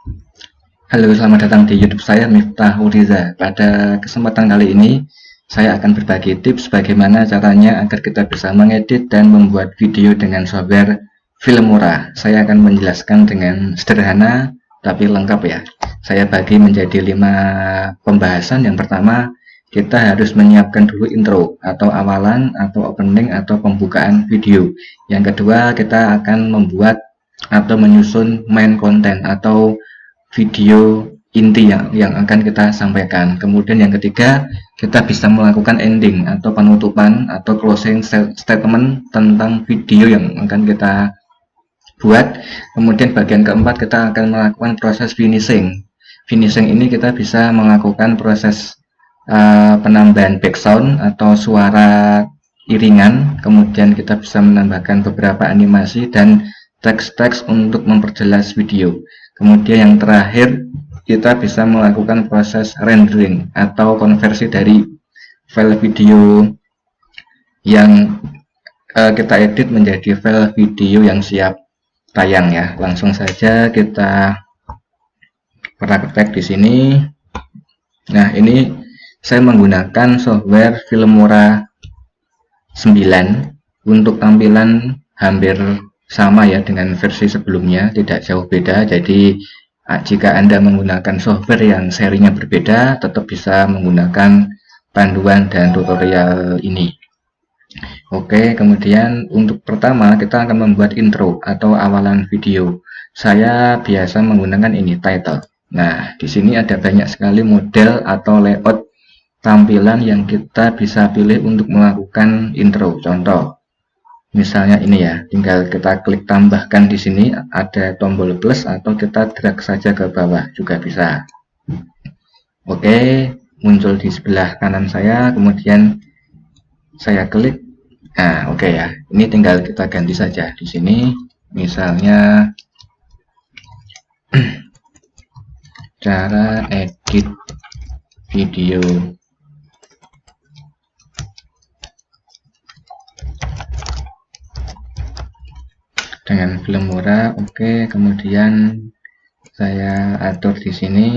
Halo, selamat datang di YouTube saya, Miftahul Riza. Pada kesempatan kali ini, saya akan berbagi tips bagaimana caranya agar kita bisa mengedit dan membuat video dengan software Filmora. Saya akan menjelaskan dengan sederhana, tapi lengkap ya. Saya bagi menjadi 5 pembahasan. Yang pertama, kita harus menyiapkan dulu intro, atau awalan, atau opening, atau pembukaan video. Yang kedua, kita akan membuat atau menyusun main content, atau video inti yang akan kita sampaikan. Kemudian yang ketiga, kita bisa melakukan ending atau penutupan atau closing statement tentang video yang akan kita buat. Kemudian bagian keempat, kita akan melakukan proses finishing. Finishing ini kita bisa melakukan proses penambahan background atau suara iringan. Kemudian kita bisa menambahkan beberapa animasi dan teks-teks untuk memperjelas video. Kemudian yang terakhir, kita bisa melakukan proses rendering atau konversi dari file video yang kita edit menjadi file video yang siap tayang ya. Langsung saja kita praktek di sini. Nah, ini saya menggunakan software Filmora 9 untuk tampilan hampir sama ya dengan versi sebelumnya, tidak jauh beda. Jadi jika Anda menggunakan software yang serinya berbeda, tetap bisa menggunakan panduan dan tutorial ini. Oke, kemudian untuk pertama kita akan membuat intro atau awalan video. Saya biasa menggunakan ini, title. Nah, di sini ada banyak sekali model atau layout tampilan yang kita bisa pilih untuk melakukan intro. Contoh, misalnya ini ya, tinggal kita klik tambahkan di sini, ada tombol plus atau kita drag saja ke bawah juga bisa. Oke, muncul di sebelah kanan saya, kemudian saya klik. Nah, oke ya. Ini tinggal kita ganti saja di sini. Misalnya cara edit video dengan Filmora. Oke, kemudian saya atur di sini.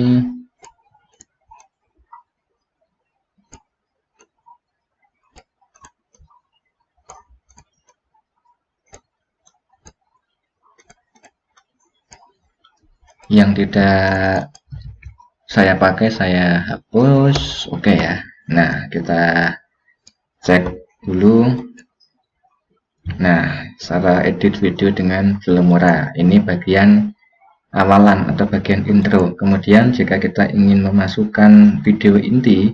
Yang tidak saya pakai saya hapus. Oke ya. Nah, kita cek dulu. Nah, cara edit video dengan Filmora, ini bagian awalan atau bagian intro. Kemudian jika kita ingin memasukkan video inti,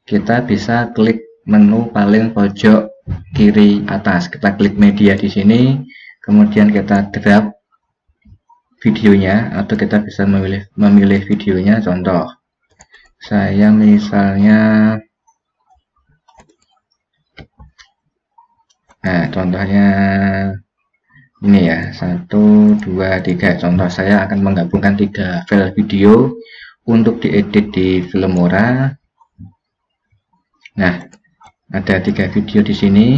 kita bisa klik menu paling pojok kiri atas. Kita klik media di sini, kemudian kita drag videonya, atau kita bisa memilih videonya. Contoh, saya misalnya, nah contohnya ini ya, 1, 2, 3. Contoh, saya akan menggabungkan 3 file video untuk diedit di Filmora. Nah, ada 3 video di sini.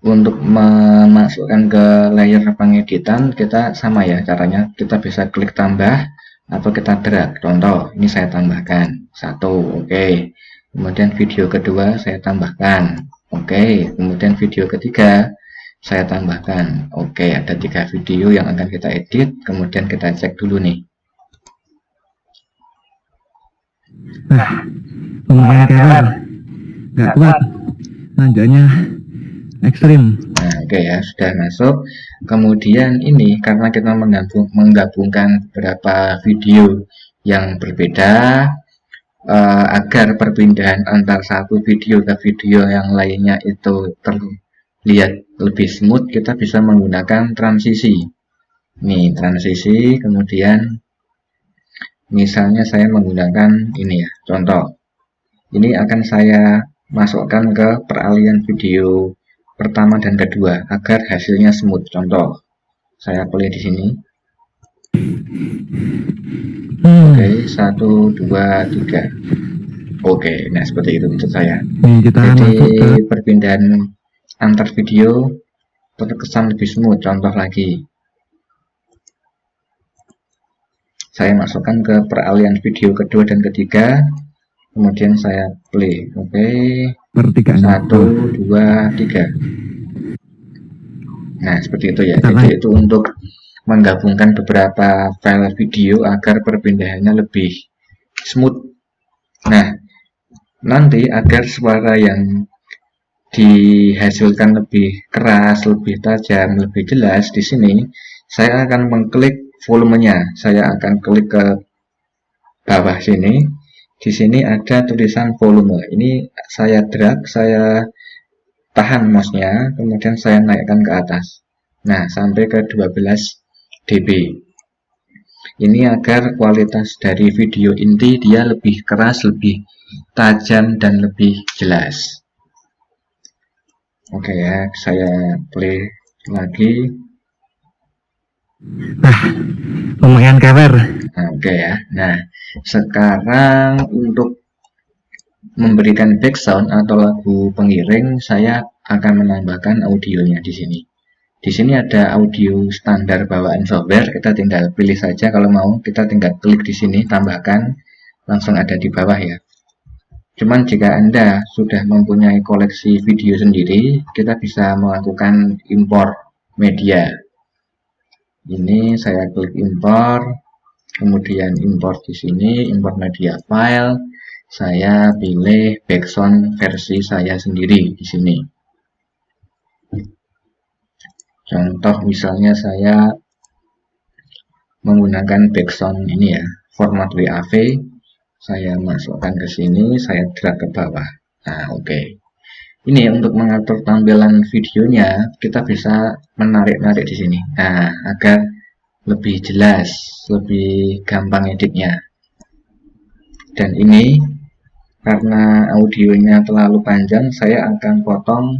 Untuk memasukkan ke layer pengeditan, kita sama ya caranya. Kita bisa klik tambah atau kita drag. Contoh, ini saya tambahkan 1. Oke. Kemudian video kedua saya tambahkan. Oke. Kemudian video ketiga saya tambahkan. Oke, ada 3 video yang akan kita edit. Kemudian kita cek dulu nih. Lumayan error, nggak kuat, nanjanya ekstrim. Nah, oke ya, sudah masuk. Kemudian ini karena kita menggabungkan beberapa video yang berbeda, agar perpindahan antar satu video ke video yang lainnya itu terlihat lebih smooth, kita bisa menggunakan transisi. Nih, transisi. Kemudian misalnya saya menggunakan ini ya, contoh. Ini akan saya masukkan ke peralihan video pertama dan kedua agar hasilnya smooth. Contoh, saya pilih di sini. Oke, 1, 2, 3. Oke, nah seperti itu maksud saya. Jadi perpindahan antar video terkesan lebih smooth. Contoh lagi, Saya masukkan ke peralihan video kedua dan ketiga, kemudian saya play. Oke, pertigaan 1, 2, 3. Nah, seperti itu ya. Kita Jadi itu untuk menggabungkan beberapa file video agar perpindahannya lebih smooth. Nah, nanti agar suara yang dihasilkan lebih keras, lebih tajam, lebih jelas, di sini saya akan mengklik volumenya. Saya akan klik ke bawah sini. Di sini ada tulisan volume. Ini saya drag, saya tahan mouse-nya, kemudian saya naikkan ke atas. Nah, sampai ke 12 dB. Ini agar kualitas dari video inti dia lebih keras, lebih tajam, dan lebih jelas. Oke ya, saya play lagi. Nah, lumayan kewer. Oke ya. Nah, sekarang untuk memberikan background atau lagu pengiring, saya akan menambahkan audionya di sini. Di sini ada audio standar bawaan software, kita tinggal pilih saja kalau mau, kita tinggal klik di sini, tambahkan, langsung ada di bawah ya. Cuman jika Anda sudah mempunyai koleksi video sendiri, kita bisa melakukan impor media. Ini saya klik impor, kemudian import di sini, import media file. Saya pilih background versi saya sendiri di sini. Contoh misalnya saya menggunakan background ini ya, format WAV. Saya masukkan ke sini, saya drag ke bawah. Nah, oke. Ini untuk mengatur tampilan videonya, kita bisa menarik-narik di sini. Nah, agar lebih jelas, lebih gampang editnya. Dan ini karena audionya terlalu panjang, saya akan potong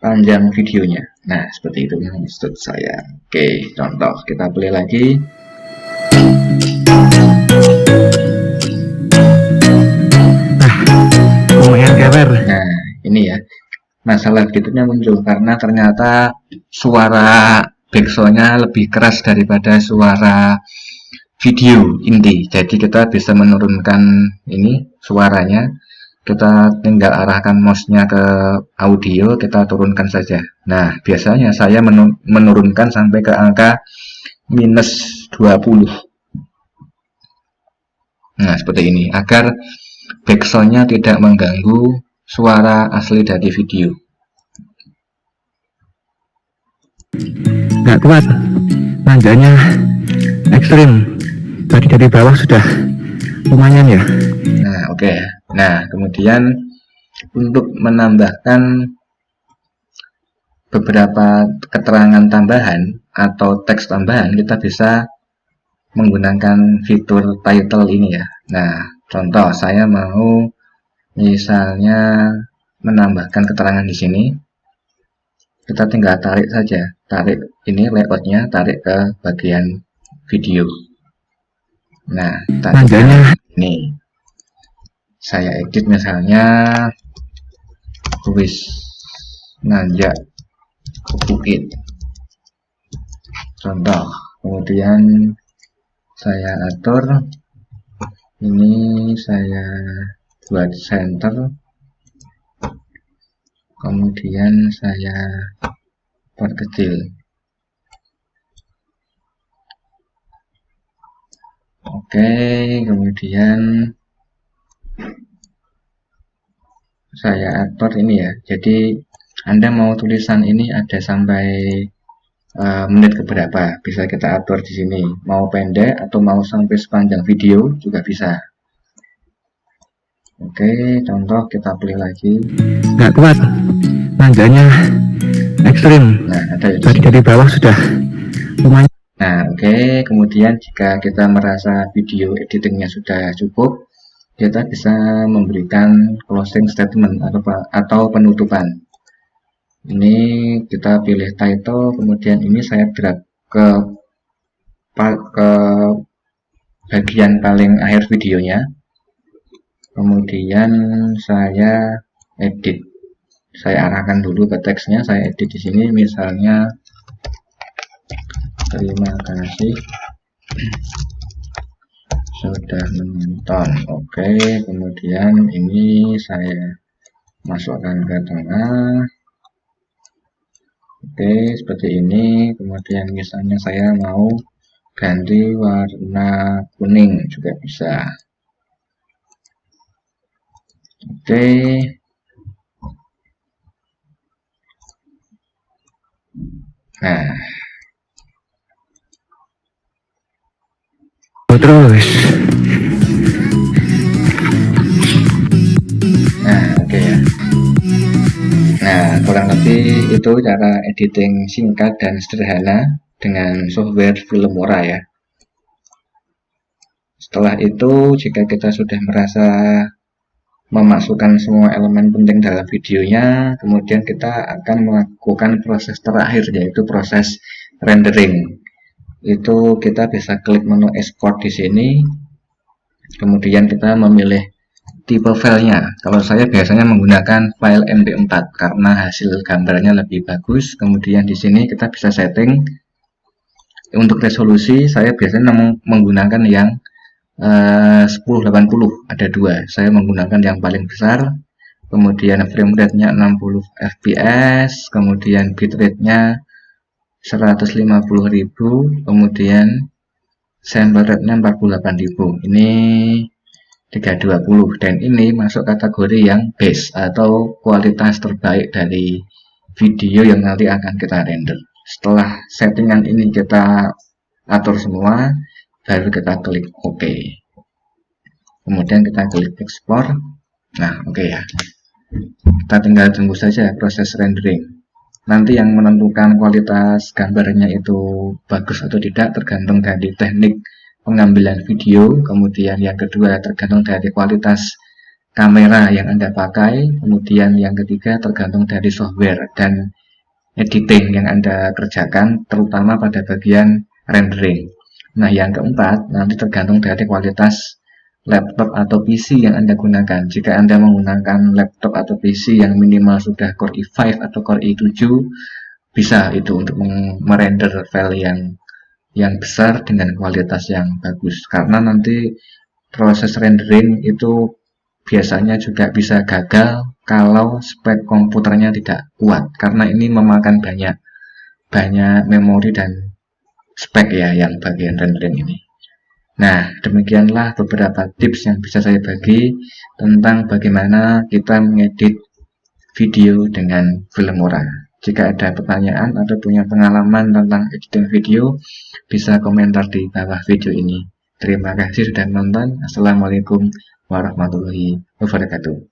sepanjang videonya. Nah, seperti itu maksud saya. Oke, contoh kita play lagi. Lumayan kewer. Nah, ini ya. Masalah berikutnya muncul karena ternyata suara backsoundnya lebih keras daripada suara video inti. Jadi kita bisa menurunkan ini suaranya. Kita tinggal arahkan mouse-nya ke audio, kita turunkan saja. Nah, biasanya saya menurunkan sampai ke angka -20. Nah, seperti ini, agar backsound-nya tidak mengganggu suara asli dari video. Nggak kuat, nanjanya ekstrim. Dari bawah sudah lumayan ya. Nah, oke. Nah, kemudian untuk menambahkan beberapa keterangan tambahan atau teks tambahan, kita bisa menggunakan fitur title ini ya. Nah, contoh saya mau misalnya menambahkan keterangan di sini. Kita tinggal tarik saja, tarik ini layoutnya, tarik ke bagian video. Nah, tadinya ini saya edit misalnya wis nanjak bukit, contoh. Kemudian saya atur ini, saya buat center, kemudian saya perkecil. Oke, kemudian saya atur ini ya. Jadi Anda mau tulisan ini ada sampai menit keberapa, bisa kita atur di sini. Mau pendek atau mau sampai sepanjang video juga bisa. Oke, contoh kita play lagi. Nggak kuat, nanjanya ekstrim. Nah, ada dari bawah sudah lumayan. Nah, oke. Kemudian jika kita merasa video editingnya sudah cukup, kita bisa memberikan closing statement atau penutupan. Ini kita pilih title, kemudian ini saya drag ke bagian paling akhir videonya. Kemudian saya edit. Saya arahkan dulu ke teksnya, saya edit di sini misalnya Terima kasih sudah menonton. Oke, kemudian ini saya masukkan ke tengah. Oke, seperti ini. Kemudian misalnya saya mau ganti warna kuning juga bisa. Oke. Nah, terus oke ya. Nah, kurang lebih itu cara editing singkat dan sederhana dengan software Filmora ya. Setelah itu, jika kita sudah merasa memasukkan semua elemen penting dalam videonya, kemudian kita akan melakukan proses terakhir, yaitu proses rendering. Itu kita bisa klik menu export di sini, kemudian kita memilih tipe filenya. Kalau saya biasanya menggunakan file MP4 karena hasil gambarnya lebih bagus. Kemudian di sini kita bisa setting untuk resolusi. Saya biasanya menggunakan yang 1080, ada dua. Saya menggunakan yang paling besar, kemudian frame rate-nya 60 fps, kemudian bitrate-nya 150.000, kemudian sample rate-nya 48.000. Ini 320, dan ini masuk kategori yang base atau kualitas terbaik dari video yang nanti akan kita render. Setelah settingan ini kita atur semua, baru kita klik OK. Kemudian kita klik export. Nah, oke ya. Kita tinggal tunggu saja proses rendering. Nanti yang menentukan kualitas gambarnya itu bagus atau tidak tergantung dari teknik pengambilan video. Kemudian yang kedua tergantung dari kualitas kamera yang Anda pakai. Kemudian yang ketiga tergantung dari software dan editing yang Anda kerjakan, terutama pada bagian rendering. Nah, yang keempat nanti tergantung dari kualitas laptop atau PC yang Anda gunakan. Jika Anda menggunakan laptop atau PC yang minimal sudah Core i5 atau Core i7, bisa itu untuk merender file yang besar dengan kualitas yang bagus. Karena nanti proses rendering itu biasanya juga bisa gagal kalau spek komputernya tidak kuat, karena ini memakan banyak memori dan spek ya yang bagian rendering ini. Nah, demikianlah beberapa tips yang bisa saya bagi tentang bagaimana kita mengedit video dengan Filmora. Jika ada pertanyaan atau punya pengalaman tentang editing video, bisa komentar di bawah video ini. Terima kasih sudah menonton. Assalamualaikum warahmatullahi wabarakatuh.